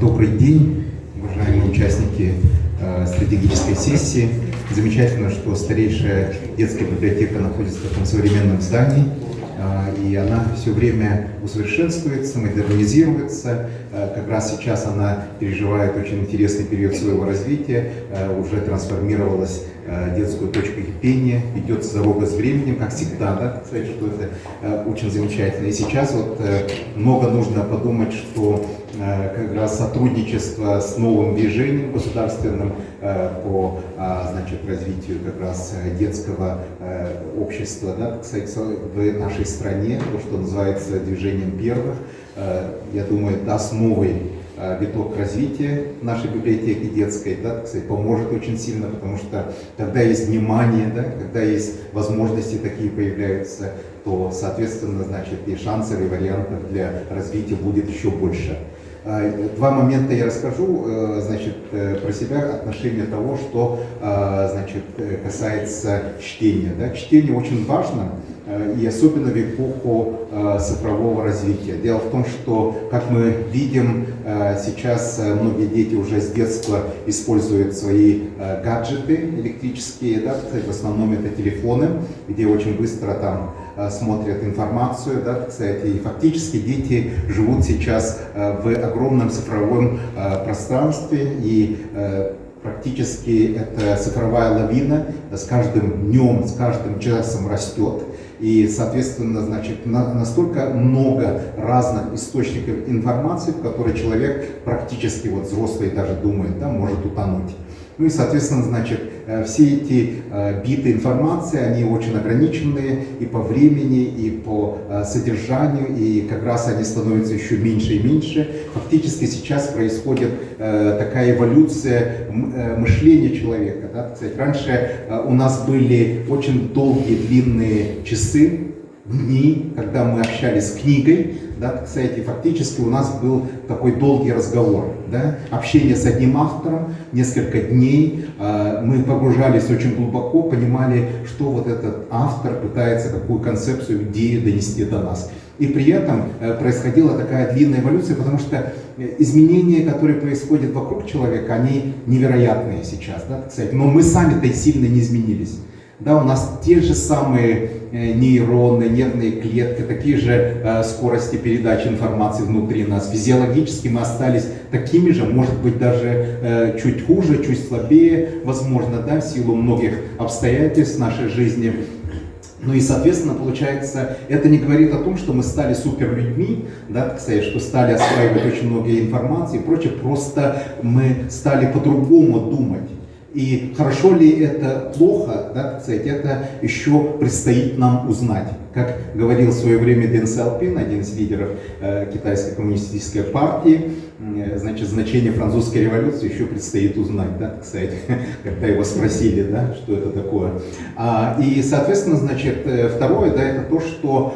Добрый день, уважаемые участники стратегической сессии. Замечательно, что старейшая детская библиотека находится в таком современном здании, и она все время усовершенствуется, модернизируется. Как раз сейчас она переживает очень интересный период своего развития, уже трансформировалась детскую точку кипения, идет дорога с временем, как всегда, да, кстати, что это очень замечательно. И сейчас вот много нужно подумать, что как раз сотрудничество с новым движением государственным по развитию как раз детского общества, да, кстати, в нашей стране, то, что называется движением первых, я думаю, даст новый виток развития нашей библиотеки детской, да, кстати, поможет очень сильно, потому что когда есть внимание, да, когда есть возможности такие появляются, то, соответственно, значит, и шансов, и вариантов для развития будет еще больше. Два момента я расскажу, значит, про себя, отношение того, что, значит, касается чтения. Да. Чтение очень важно, и особенно в эпоху цифрового развития. Дело в том, что, как мы видим, сейчас многие дети уже с детства используют свои гаджеты электрические, да, в основном это телефоны, где очень быстро там смотрят информацию, да, кстати, и фактически дети живут сейчас в огромном цифровом пространстве, и практически эта цифровая лавина с каждым днем, с каждым часом растет. И, соответственно, значит, настолько много разных источников информации, в которые человек практически, вот взрослый даже думает, да, может утонуть. Ну и, соответственно, значит, все эти биты информации, они очень ограниченные и по времени, и по содержанию, и как раз они становятся еще меньше и меньше. Фактически сейчас происходит такая эволюция мышления человека. Да? Кстати, раньше у нас были очень долгие, длинные часы, дни, когда мы общались с книгой, да, кстати, фактически у нас был такой долгий разговор, да, общение с одним автором, несколько дней, мы погружались очень глубоко, понимали, что вот этот автор пытается, какую концепцию, идею донести до нас. И при этом происходила такая длинная эволюция, потому что изменения, которые происходят вокруг человека, они невероятные сейчас, да, кстати, но мы сами-то и сильно не изменились. Да, у нас те же самые нейроны, нервные клетки, такие же скорости передачи информации внутри нас. Физиологически мы остались такими же, может быть, даже чуть хуже, чуть слабее, возможно, да, в силу многих обстоятельств нашей жизни. Ну и, соответственно, получается, это не говорит о том, что мы стали суперлюдьми, да, кстати, что стали осваивать очень много информации и прочее, просто мы стали по-другому думать. И хорошо ли это, плохо, да, кстати, это еще предстоит нам узнать. Как говорил в свое время Дэн Сяопин, один из лидеров китайской коммунистической партии, значит, значение французской революции еще предстоит узнать, да, кстати, когда его спросили, да, что это такое. И, соответственно, значит, второе, да, это то, что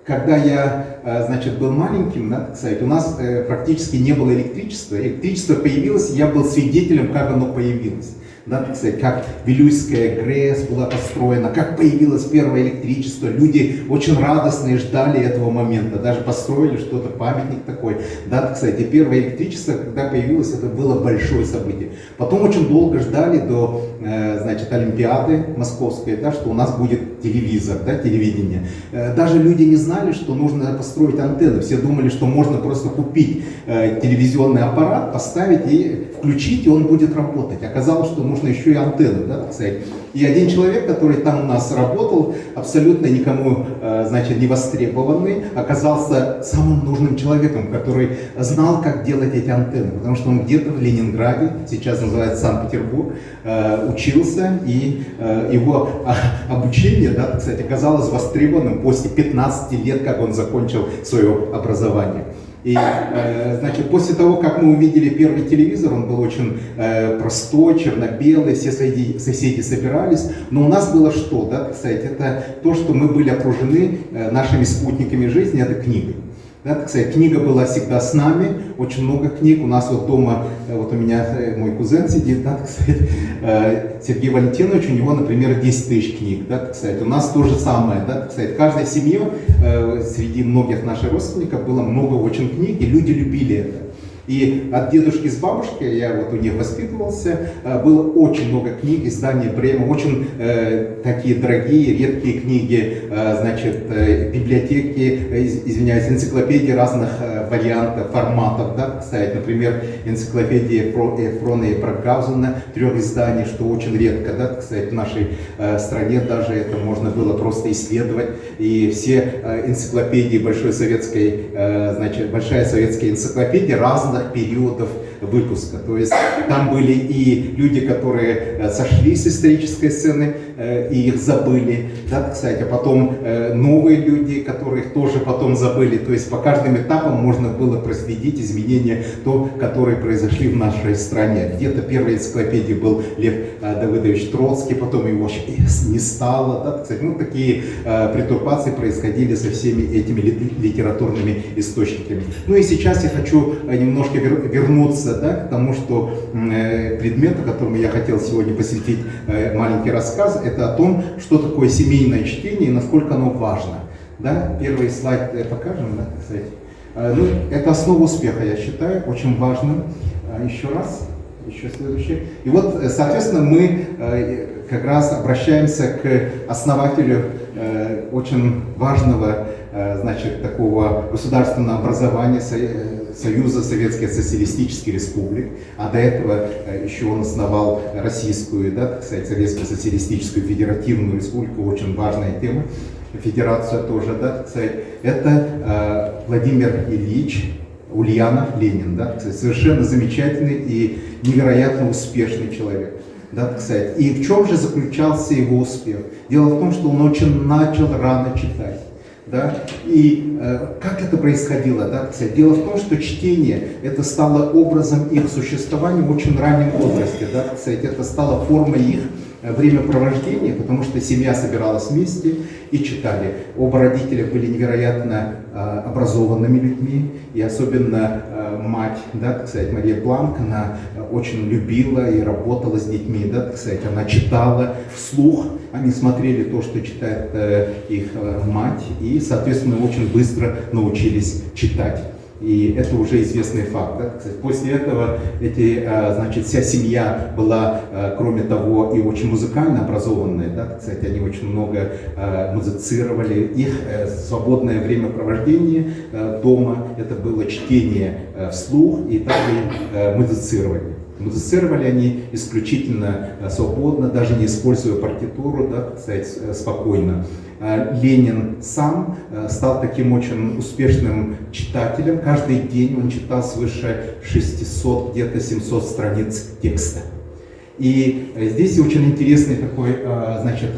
когда я, значит, был маленьким, да, кстати, у нас практически не было электричества. Электричество появилось, и я был свидетелем, как оно появилось. Да, кстати, как Вилюйская ГРЭС была построена, как появилось первое электричество. Люди очень радостные ждали этого момента, даже построили что-то, памятник такой. Да, кстати, первое электричество, когда появилось, это было большое событие. Потом очень долго ждали до, значит, Олимпиады Московской, да, что у нас будет телевизор, да, телевидение. Даже люди не знали, что нужно построить антенны. Все думали, что можно просто купить телевизионный аппарат, поставить и включить, и он будет работать. Оказалось, что нужно еще и антенны, да, кстати. И один человек, который там у нас работал, абсолютно никому, значит, не востребованный, оказался самым нужным человеком, который знал, как делать эти антенны. Потому что он где-то в Ленинграде, сейчас называется Санкт-Петербург, учился, и его обучение, да, кстати, оказалось востребованным после 15 лет, как он закончил свое образование. И, значит, после того, как мы увидели первый телевизор, он был очень простой, черно-белый, все соседи собирались, но у нас было что, да, кстати, это то, что мы были окружены нашими спутниками жизни, это книгой. Да, так сказать, книга была всегда с нами, очень много книг. У нас вот дома, вот у меня мой кузен сидит, да, так сказать, Сергей Валентинович, у него, например, 10 тысяч книг. Да, так сказать. У нас то же самое. Да, так сказать. В каждой семье, среди многих наших родственников, было много очень книг, и люди любили это. И от дедушки с бабушкой, я вот у них воспитывался, было очень много книг, издания Брема, очень такие дорогие, редкие книги, значит, библиотеки, извиняюсь, энциклопедии разных вариантов, форматов, да, кстати, например, энциклопедия Эфрона и Брагаузена, 3 изданий, что очень редко, да, кстати, в нашей стране даже это можно было просто исследовать, и все энциклопедии большой советской, значит, большая советская энциклопедия разных периодов выпуска. То есть там были и люди, которые сошли с исторической сцены и их забыли, да, кстати, а потом новые люди, которых тоже потом забыли. То есть по каждым этапам можно было проследить изменения, которые произошли в нашей стране. Где-то первой энциклопедией был Лев Давыдович Троцкий, потом его не стало. Да, кстати, ну, такие претурбации происходили со всеми этими литературными источниками. Ну и сейчас я хочу немножко вернуться, да, к тому, что предмету, которому я хотел сегодня посвятить маленький рассказ, это о том, что такое семейное чтение и насколько оно важно. Да? Первый слайд покажем, да, кстати. Ну, это основа успеха, я считаю, очень важным. Еще раз, еще следующий. И вот, соответственно, мы как раз обращаемся к основателю очень важного, значит, такого государственного образования Союза Советских Социалистических Республик, а до этого еще он основал Российскую, да, так сказать, Советскую Социалистическую Федеративную Республику, очень важная тема, федерация тоже, да, так сказать. Это Владимир Ильич Ульянов Ленин, да, так сказать, совершенно замечательный и невероятно успешный человек. Да, так сказать. И в чем же заключался его успех? Дело в том, что он очень начал рано читать. Да? И как это происходило? Да? Дело в том, что чтение это стало образом их существования в очень раннем возрасте. Да? Это стало формой их времяпровождения, потому что семья собиралась вместе и читали. Оба родителя были невероятно образованными людьми, и особенно мать, да, так сказать, Мария Бланк, она очень любила и работала с детьми, да, так сказать, она читала вслух, они смотрели то, что читает их мать, и, соответственно, очень быстро научились читать. И это уже известный факт. Да? После этого значит, вся семья была, кроме того, и очень музыкально образованная. Да? Кстати, они очень много музицировали. Их свободное времяпровождение дома это было чтение вслух и также музицирование. Музицировали они исключительно свободно, даже не используя партитуру, да, так сказать, спокойно. Ленин сам стал таким очень успешным читателем. Каждый день он читал свыше 600, где-то 700 страниц текста. И здесь очень интересный такой, значит,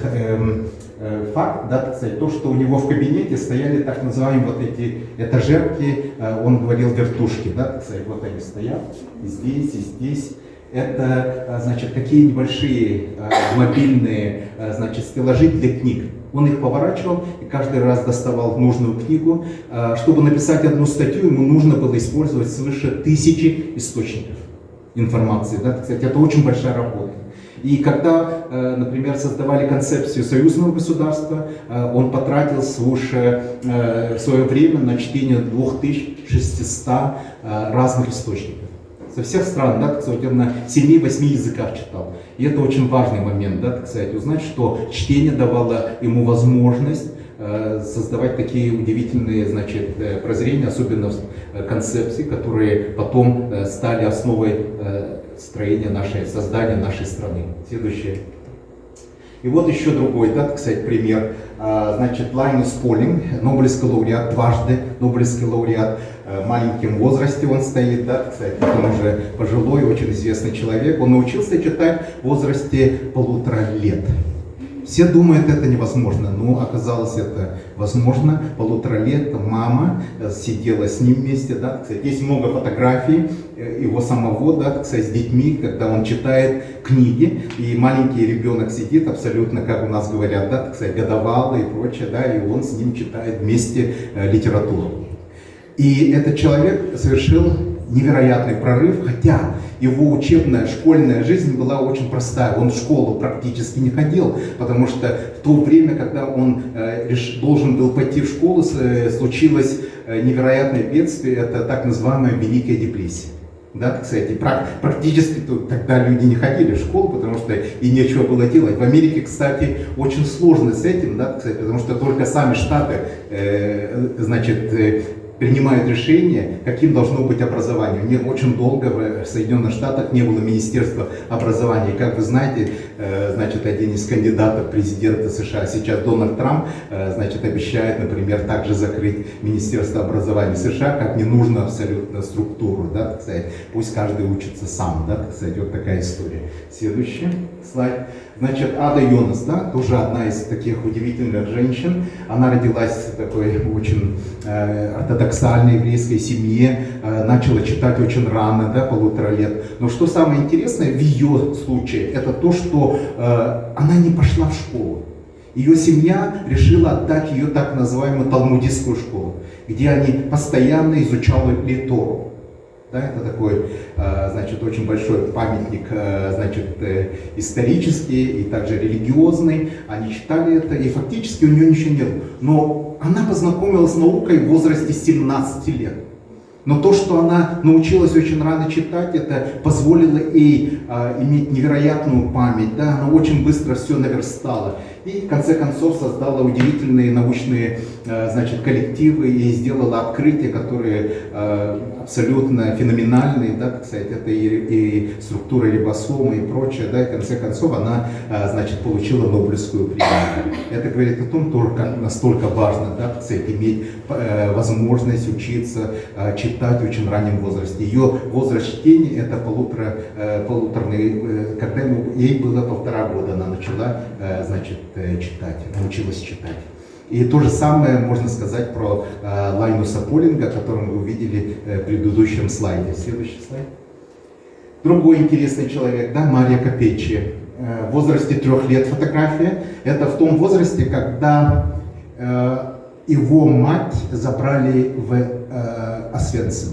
факт, да, так сказать, то, что у него в кабинете стояли так называемые вот эти этажерки, он говорил вертушки, да, так сказать, вот они стоят, и здесь, и здесь. Это, значит, такие небольшие мобильные, значит, стеллажи для книг. Он их поворачивал и каждый раз доставал нужную книгу. Чтобы написать одну статью, ему нужно было использовать свыше 1000 источников информации. Да? Кстати, это очень большая работа. И когда, например, создавали концепцию союзного государства, он потратил свыше свое время на чтение 2600 разных источников. Со всех стран, да, так сказать, он на 7-8 языках читал. И это очень важный момент, да, так сказать, узнать, что чтение давало ему возможность создавать такие удивительные, значит, прозрения, особенно концепции, которые потом стали основой создания нашей страны. Следующее. И вот еще другой, да, так сказать, пример. Значит, Лайнус Полинг, Нобелевский лауреат, дважды Нобелевский лауреат, в маленьком возрасте он стоит, да, кстати, он уже пожилой, очень известный человек. Он научился читать в возрасте 1,5 лет. Все думают, это невозможно, но оказалось это возможно. 1,5 лет мама сидела с ним вместе, да, кстати, есть много фотографий его самого, да, кстати, с детьми, когда он читает книги, и маленький ребенок сидит абсолютно, как у нас говорят, да, кстати, годовалый и прочее, да, и он с ним читает вместе литературу. И этот человек совершил невероятный прорыв, хотя его учебная, школьная жизнь была очень простая. Он в школу практически не ходил, потому что в то время, когда он должен был пойти в школу, случилось невероятное бедствие, это так называемая Великая депрессия. Да, кстати, практически тогда люди не ходили в школу, потому что и нечего было делать. В Америке, кстати, очень сложно с этим, да, кстати, потому что только сами штаты, принимают решение, каким должно быть образование. У них очень долго в Соединенных Штатах не было Министерства образования. И, как вы знаете, один из кандидатов в президента США, сейчас Дональд Трамп, обещает, например, также закрыть Министерство образования США, как ненужную абсолютно структуру. Да, так сказать. Пусть каждый учится сам. Да, так сказать. Вот такая история. Следующий слайд. Ада Йонас, да, тоже одна из таких удивительных женщин. Она родилась в такой очень ортодоксальной еврейской семье, начала читать очень рано, да, 1,5 лет. Но что самое интересное в ее случае, это то, что она не пошла в школу. Ее семья решила отдать ее так называемую талмудистскую школу, где они постоянно изучали Тору. Да, это такой, очень большой памятник, исторический и также религиозный. Они читали это, и фактически у нее ничего не было. Но она познакомилась с наукой в возрасте 17 лет. Но то, что она научилась очень рано читать, это позволило ей иметь невероятную память. Да? Она очень быстро все наверстала. И в конце концов создала удивительные научные коллективы и сделала открытия, которые абсолютно феноменальные. Да, так сказать, это и структура рибосома и прочее. Да, и в конце концов она получила Нобелевскую премию. Это говорит о том, как настолько важно, да, так сказать, иметь возможность учиться читать в очень раннем возрасте. Ее возраст чтения это полуторный, когда ей было 1,5 года, она начала читать, научилась читать. И то же самое можно сказать про Лайнуса Полинга, которого вы увидели в предыдущем слайде. Следующий слайд. Другой интересный человек, да, Мария Капеччи. В возрасте 3 лет фотография. Это в том возрасте, когда его мать забрали в Освенцим.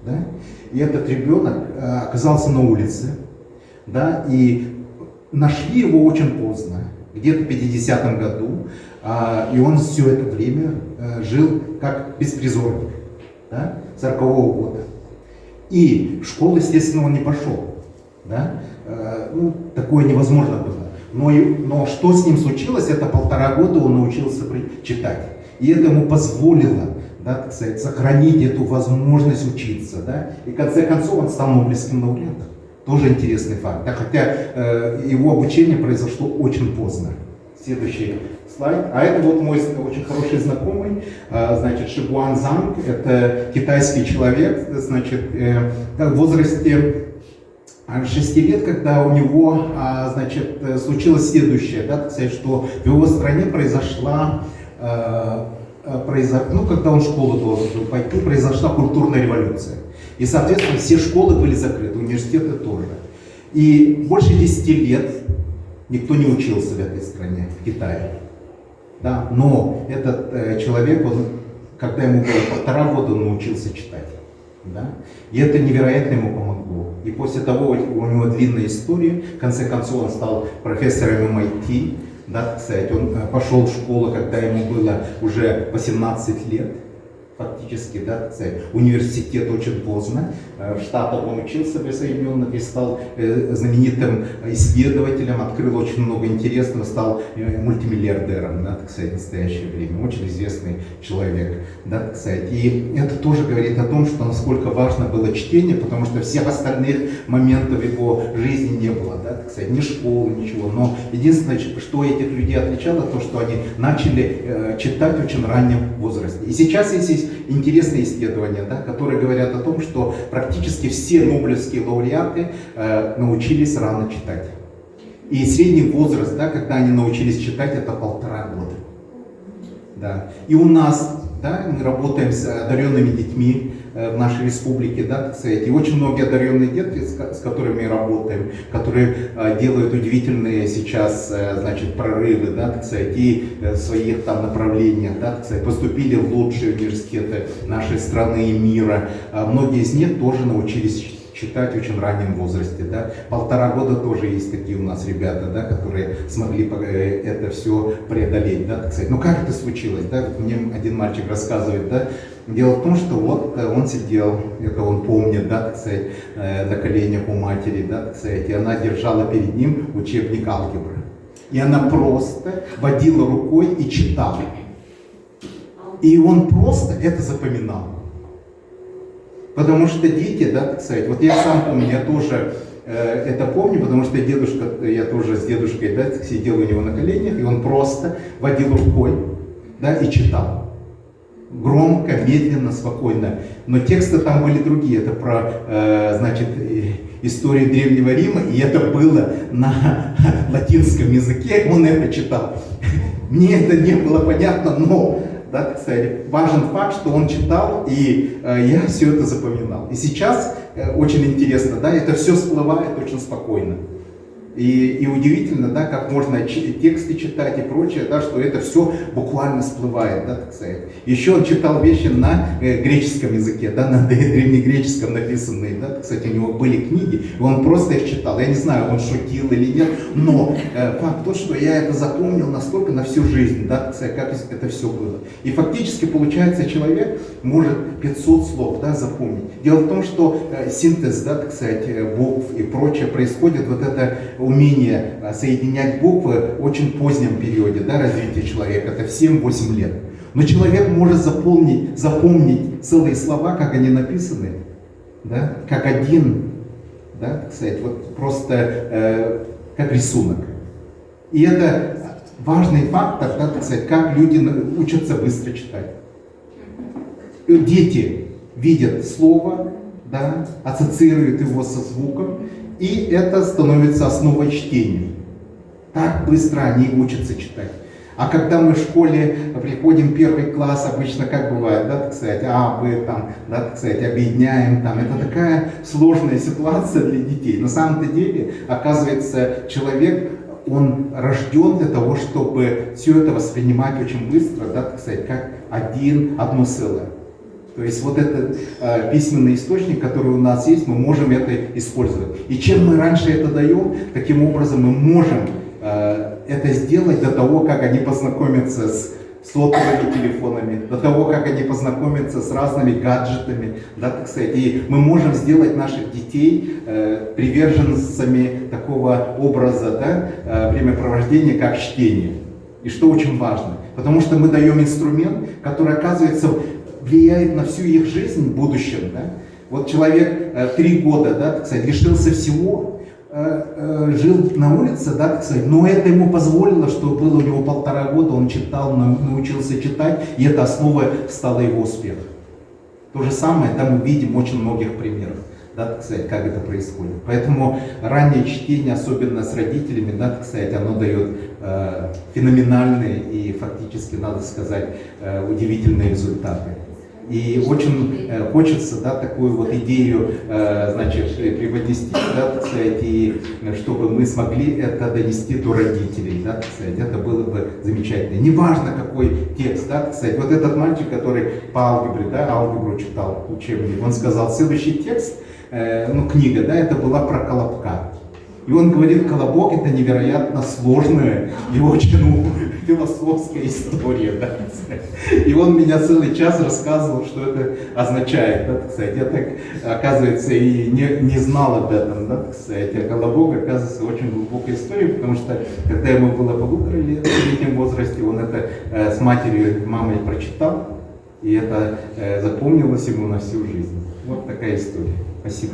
Да? И этот ребенок оказался на улице. Да? И нашли его очень поздно, где-то в 50-м году. И он все это время жил как беспризорник, да, 40-го года. И в школу, естественно, он не пошел. Да? Такое невозможно было. Но что с ним случилось, это 1,5 года он научился читать. И это ему позволило, да, так сказать, сохранить эту возможность учиться. Да? И в конце концов он стал Нобелевским лауреатом. Тоже интересный факт. Да? Хотя его обучение произошло очень поздно. Следующий слайд. А это вот мой очень хороший знакомый, Шигуан Занг. Это китайский человек, в возрасте 6 лет, когда у него, случилось следующее, да, так сказать, что в его стране произошла, когда он в школу должен был пойти, произошла культурная революция. И, соответственно, все школы были закрыты, университеты тоже. И больше 10 лет никто не учился в этой стране, в Китае. Да? Но этот человек, когда ему было 1,5 года, он научился читать. Да? И это невероятно ему помогло. И после того у него длинная история. В конце концов он стал профессором MIT. Да, кстати, он пошел в школу, когда ему было уже 18 лет. Фактически, да, университет очень поздно. В Штатах он учился в Соединенных и стал знаменитым исследователем, открыл очень много интересного, стал мультимиллиардером, да, так сказать, в настоящее время. Очень известный человек, да, так сказать. И это тоже говорит о том, что насколько важно было чтение, потому что всех остальных моментов его жизни не было, да, так сказать, ни школы, ничего. Но единственное, что этих людей отличало, то, что они начали читать в очень раннем возрасте. И сейчас есть интересные исследования, да, которые говорят о том, что практически все нобелевские лауреаты научились рано читать. И средний возраст, да, когда они научились читать, это 1,5 года. Да. И у нас, да, мы работаем с одаренными детьми, в нашей республике, да, так сказать, и очень многие одаренные детки, с которыми мы работаем, которые делают удивительные сейчас, значит, прорывы, да, так сказать, и в своих там направлениях, да, так сказать, поступили в лучшие университеты нашей страны и мира. Многие из них тоже научились читать в очень раннем возрасте, да. 1,5 года тоже есть такие у нас ребята, да, которые смогли это все преодолеть, да, так сказать. Но как это случилось, да? Мне один мальчик рассказывает, да. Дело в том, что вот он сидел, это он помнит, да, так сказать, на коленях у матери, да, так сказать, и она держала перед ним учебник алгебры. И она просто водила рукой и читала. И он просто это запоминал. Потому что дети, да, так сказать, вот я сам помню, я тоже это помню, потому что дедушка, я тоже с дедушкой, да, сидел у него на коленях, и он просто водил рукой, да, и читал. Громко, медленно, спокойно. Но тексты там были другие, это про, значит, историю Древнего Рима, и это было на латинском языке, он это читал. Мне это не было понятно, но... Да, так сказать, важен факт, что он читал, и я все это запоминал. И сейчас очень интересно, да, это все всплывает очень спокойно. И удивительно, да, как можно тексты читать и прочее, да, что это все буквально всплывает, да, так сказать. Еще он читал вещи на греческом языке, да, на древнегреческом написанные, да, так сказать, у него были книги, и он просто их читал. Я не знаю, он шутил или нет, но факт тот, что я это запомнил настолько на всю жизнь, да, так сказать, как это все было. И фактически получается, человек может 500 слов, да, запомнить. Дело в том, что синтез, да, так сказать, букв и прочее происходит, вот это умение соединять буквы в очень позднем периоде, да, развития человека, это в 7-8 лет. Но человек может запомнить целые слова, как они написаны, да, как один, да, так сказать, вот просто как рисунок. И это важный фактор, да, так сказать, как люди учатся быстро читать. Дети видят слово, да, ассоциируют его со звуком, и это становится основой чтения. Так быстро они учатся читать. А когда мы в школе приходим в 1 класс, обычно как бывает, да, так сказать, Б, там, да, так сказать, объединяем, там, это такая сложная ситуация для детей. На самом-то деле, оказывается, человек, он рожден для того, чтобы все это воспринимать очень быстро, да, так сказать, как одно целое. То есть вот этот письменный источник, который у нас есть, мы можем это использовать. И чем мы раньше это даем, таким образом мы можем это сделать до того, как они познакомятся с сотовыми телефонами, до того, как они познакомятся с разными гаджетами, да, так сказать. И мы можем сделать наших детей приверженцами такого образа, да, времяпровождения, как чтение. И что очень важно, потому что мы даем инструмент, который, оказывается, влияет на всю их жизнь в будущем. Да? Вот человек 3 года, да, так сказать, лишился всего, жил на улице, да, так сказать, но это ему позволило, что было у него 1,5 года, он читал, научился читать, и это основа стала его успеха. То же самое, да, мы видим очень многих примеров, да, так сказать, как это происходит. Поэтому раннее чтение, особенно с родителями, да, так сказать, оно дает феноменальные и фактически, надо сказать, удивительные результаты. И очень хочется, да, такую вот идею, значит, преподнести, да, так сказать, и чтобы мы смогли это донести до родителей, да, так сказать, это было бы замечательно. Неважно, какой текст, да, так сказать, вот этот мальчик, который по алгебре, да, алгебру читал, учебник, он сказал, следующий текст, книга, да, это была про Колобка. И он говорит, Колобок это невероятно сложная и очень философская история, да, так сказать. И он меня целый час рассказывал, что это означает, да, так сказать. Я так, оказывается, и не знал об этом, да, так сказать. А Колобок, оказывается, очень глубокая история, потому что, когда ему было 1,5-летнем возрасте, он это с матерью, мамой прочитал, и это запомнилось ему на всю жизнь. Вот такая история. Спасибо.